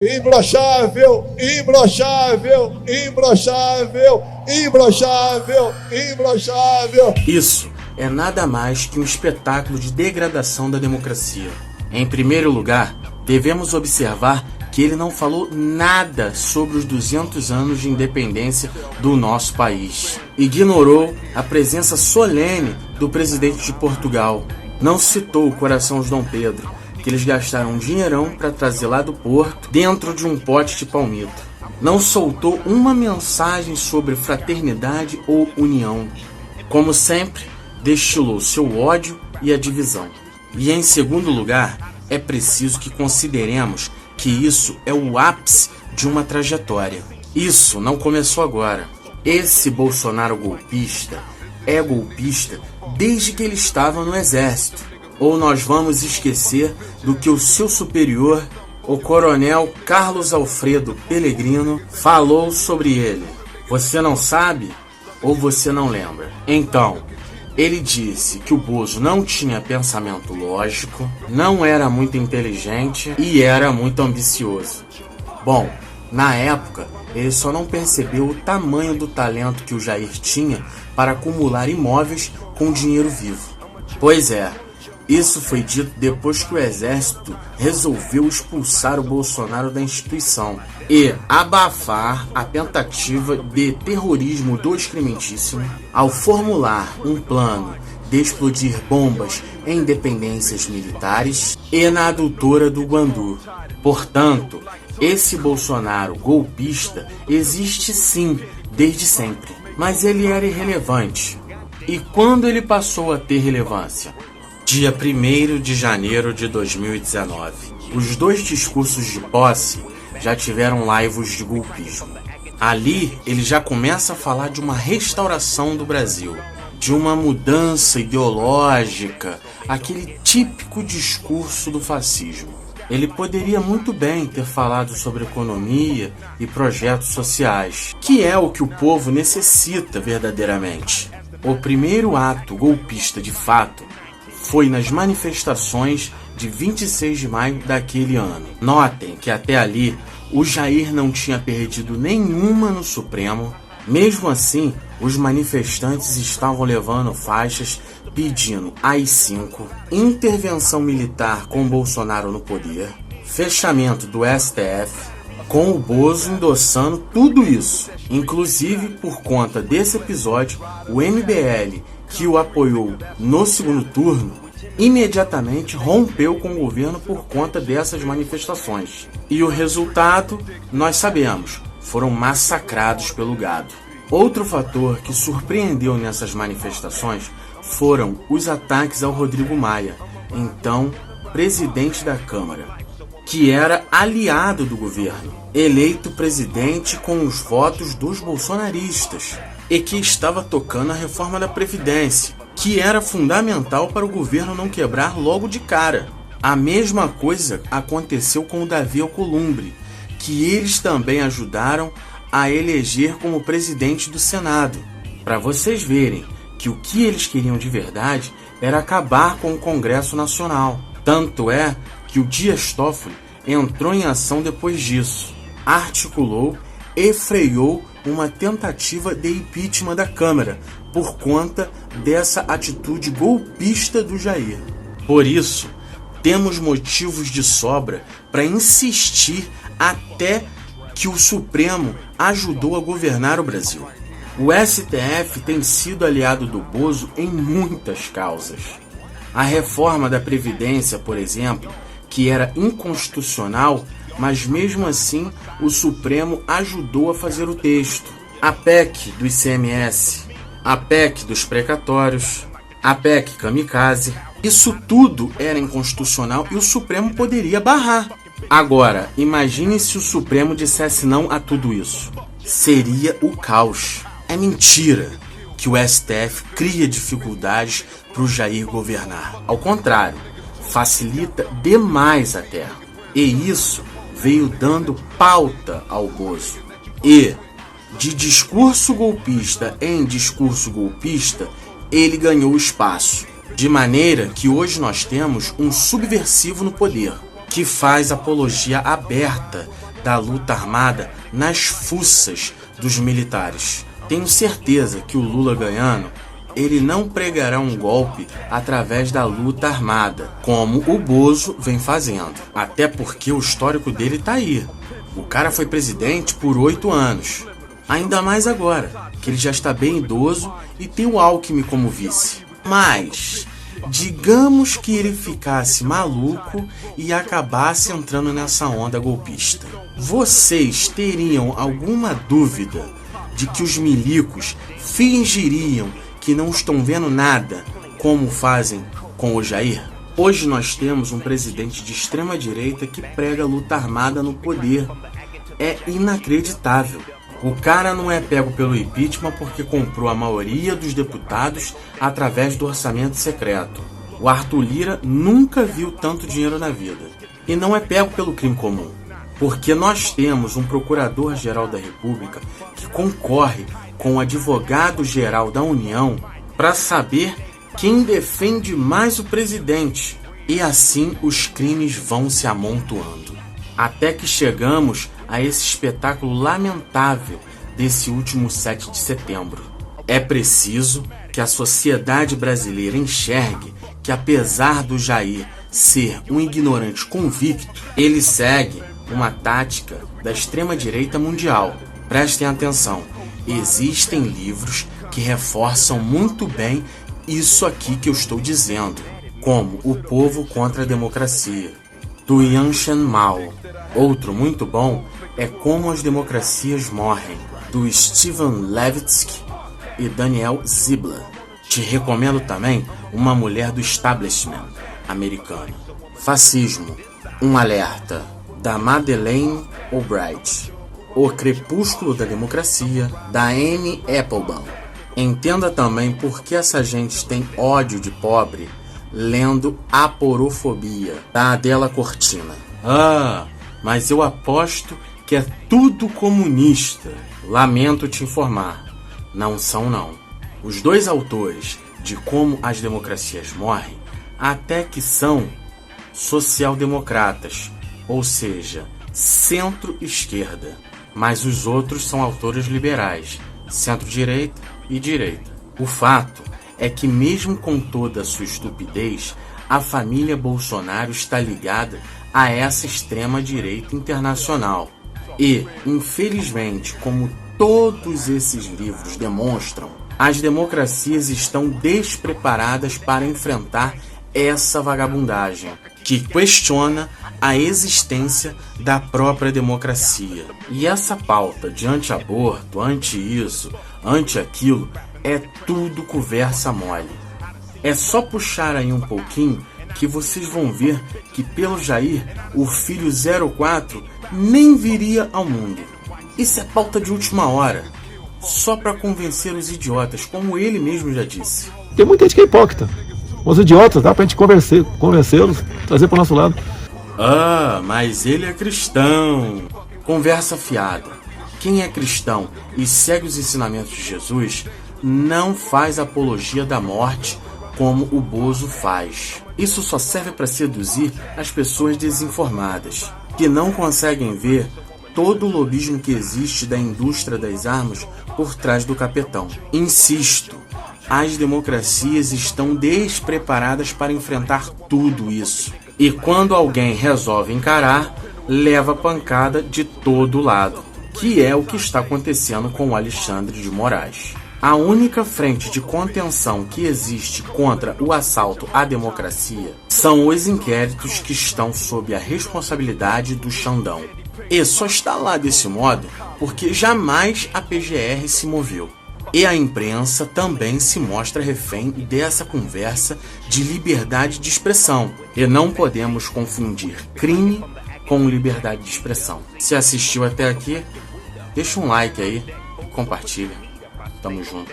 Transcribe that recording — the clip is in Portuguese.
Imbrochável, imbrochável, imbrochável, imbrochável, imbrochável. Isso é nada mais que um espetáculo de degradação da democracia. Em primeiro lugar, devemos observar que ele não falou nada sobre os 200 anos de independência do nosso país. Ignorou a presença solene do presidente de Portugal. Não citou o coração de Dom Pedro, que eles gastaram um dinheirão para trazer lá do Porto dentro de um pote de palmito. Não soltou uma mensagem sobre fraternidade ou união. Como sempre, destilou seu ódio e a divisão. E em segundo lugar, é preciso que consideremos que isso é o ápice de uma trajetória. Isso não começou agora. Esse Bolsonaro golpista é golpista desde que ele estava no exército. Ou nós vamos esquecer do que o seu superior, o coronel Carlos Alfredo Pellegrino, falou sobre ele? Você não sabe ou você não lembra? Então, ele disse que o Bozo não tinha pensamento lógico, não era muito inteligente e era muito ambicioso. Bom, na época, ele só não percebeu o tamanho do talento que o Jair tinha para acumular imóveis com dinheiro vivo. Pois é, isso foi dito depois que o exército resolveu expulsar o Bolsonaro da instituição e abafar a tentativa de terrorismo do excrementíssimo ao formular um plano de explodir bombas em dependências militares e na adutora do Guandu. Portanto, esse Bolsonaro golpista existe sim desde sempre, mas ele era irrelevante. E quando ele passou a ter relevância? Dia 1º de janeiro de 2019. Os dois discursos de posse já tiveram laivos de golpismo. Ali, ele já começa a falar de uma restauração do Brasil, de uma mudança ideológica, aquele típico discurso do fascismo. Ele poderia muito bem ter falado sobre economia e projetos sociais, que é o que o povo necessita verdadeiramente. O primeiro ato golpista de fato foi nas manifestações de 26 de maio daquele ano. Notem que até ali o Jair não tinha perdido nenhuma no Supremo. Mesmo assim, os manifestantes estavam levando faixas pedindo AI-5, intervenção militar com Bolsonaro no poder, fechamento do STF, com o Bozo endossando tudo isso. Inclusive, por conta desse episódio, o MBL, que o apoiou no segundo turno, imediatamente rompeu com o governo por conta dessas manifestações. E o resultado, nós sabemos, foram massacrados pelo gado. Outro fator que surpreendeu nessas manifestações foram os ataques ao Rodrigo Maia, então presidente da Câmara, que era aliado do governo, eleito presidente com os votos dos bolsonaristas, e que estava tocando a reforma da Previdência, que era fundamental para o governo não quebrar logo de cara. A mesma coisa aconteceu com o Davi Alcolumbre, que eles também ajudaram a eleger como presidente do Senado. Para vocês verem que o que eles queriam de verdade era acabar com o Congresso Nacional. Tanto é que o Dias Toffoli entrou em ação depois disso, articulou e freou uma tentativa de impeachment da Câmara por conta dessa atitude golpista do Jair. Por isso, temos motivos de sobra para insistir até que o Supremo ajudou a governar o Brasil. O STF tem sido aliado do Bozo em muitas causas. A reforma da Previdência, por exemplo, que era inconstitucional, mas mesmo assim o Supremo ajudou a fazer o texto. A PEC do ICMS, a PEC dos precatórios, a PEC kamikaze, isso tudo era inconstitucional e o Supremo poderia barrar. Agora, imagine se o Supremo dissesse não a tudo isso. Seria o caos. É mentira que o STF cria dificuldades para o Jair governar. Ao contrário, facilita demais a terra. E isso veio dando pauta ao Bozo. E, de discurso golpista em discurso golpista, ele ganhou espaço. De maneira que hoje nós temos um subversivo no poder, que faz apologia aberta da luta armada nas fuças dos militares. Tenho certeza que o Lula ganhando, ele não pregará um golpe através da luta armada, como o Bozo vem fazendo. Até porque o histórico dele tá aí. O cara foi presidente por 8 anos. Ainda mais agora, que ele já está bem idoso e tem o Alckmin como vice. Mas, digamos que ele ficasse maluco e acabasse entrando nessa onda golpista. Vocês teriam alguma dúvida de que os milicos fingiriam que não estão vendo nada, como fazem com o Jair? Hoje nós temos um presidente de extrema direita que prega luta armada no poder. É inacreditável. O cara não é pego pelo impeachment porque comprou a maioria dos deputados através do orçamento secreto. O Arthur Lira nunca viu tanto dinheiro na vida. E não é pego pelo crime comum, porque nós temos um procurador-geral da República que concorre com o advogado-geral da União para saber quem defende mais o presidente. E assim os crimes vão se amontoando. Até que chegamos a esse espetáculo lamentável desse último 7 de setembro. É preciso que a sociedade brasileira enxergue que, apesar do Jair ser um ignorante convicto, ele segue uma tática da extrema-direita mundial. Prestem atenção, existem livros que reforçam muito bem isso aqui que eu estou dizendo, como O Povo contra a Democracia, do Yan Shen Mao. Outro muito bom é Como as Democracias Morrem, do Steven Levitsky e Daniel Ziblatt. Te recomendo também Uma Mulher do Establishment americano, Fascismo, um Alerta, da Madeleine Albright. O Crepúsculo da Democracia, da Anne Applebaum. Entenda também por que essa gente tem ódio de pobre, lendo Aporofobia, da Adela Cortina. Mas eu aposto que é tudo comunista. Lamento te informar, não são não. Os dois autores de Como as Democracias Morrem até que são social-democratas, ou seja, centro-esquerda. Mas os outros são autores liberais, centro-direita e direita. O fato é que mesmo com toda a sua estupidez, a família Bolsonaro está ligada a essa extrema-direita internacional. E, infelizmente, como todos esses livros demonstram, as democracias estão despreparadas para enfrentar essa vagabundagem, que questiona a existência da própria democracia. E essa pauta de anti-aborto, anti-isso, anti-aquilo, é tudo conversa mole. É só puxar aí um pouquinho que vocês vão ver que pelo Jair, o filho 04 nem viria ao mundo. Isso é pauta de última hora, só para convencer os idiotas, como ele mesmo já disse. Tem muita gente que é hipócrita. Os idiotas, dá pra gente convencê-los, trazer pro nosso lado. Mas ele é cristão. Conversa fiada. Quem é cristão e segue os ensinamentos de Jesus não faz apologia da morte como o Bozo faz. Isso só serve para seduzir as pessoas desinformadas, que não conseguem ver todo o lobismo que existe da indústria das armas por trás do capetão. Insisto, as democracias estão despreparadas para enfrentar tudo isso. E quando alguém resolve encarar, leva pancada de todo lado, que é o que está acontecendo com o Alexandre de Moraes. A única frente de contenção que existe contra o assalto à democracia são os inquéritos que estão sob a responsabilidade do Xandão. E só está lá desse modo porque jamais a PGR se moveu. E a imprensa também se mostra refém dessa conversa de liberdade de expressão. E não podemos confundir crime com liberdade de expressão. Se assistiu até aqui, deixa um like aí, compartilha. Tamo junto.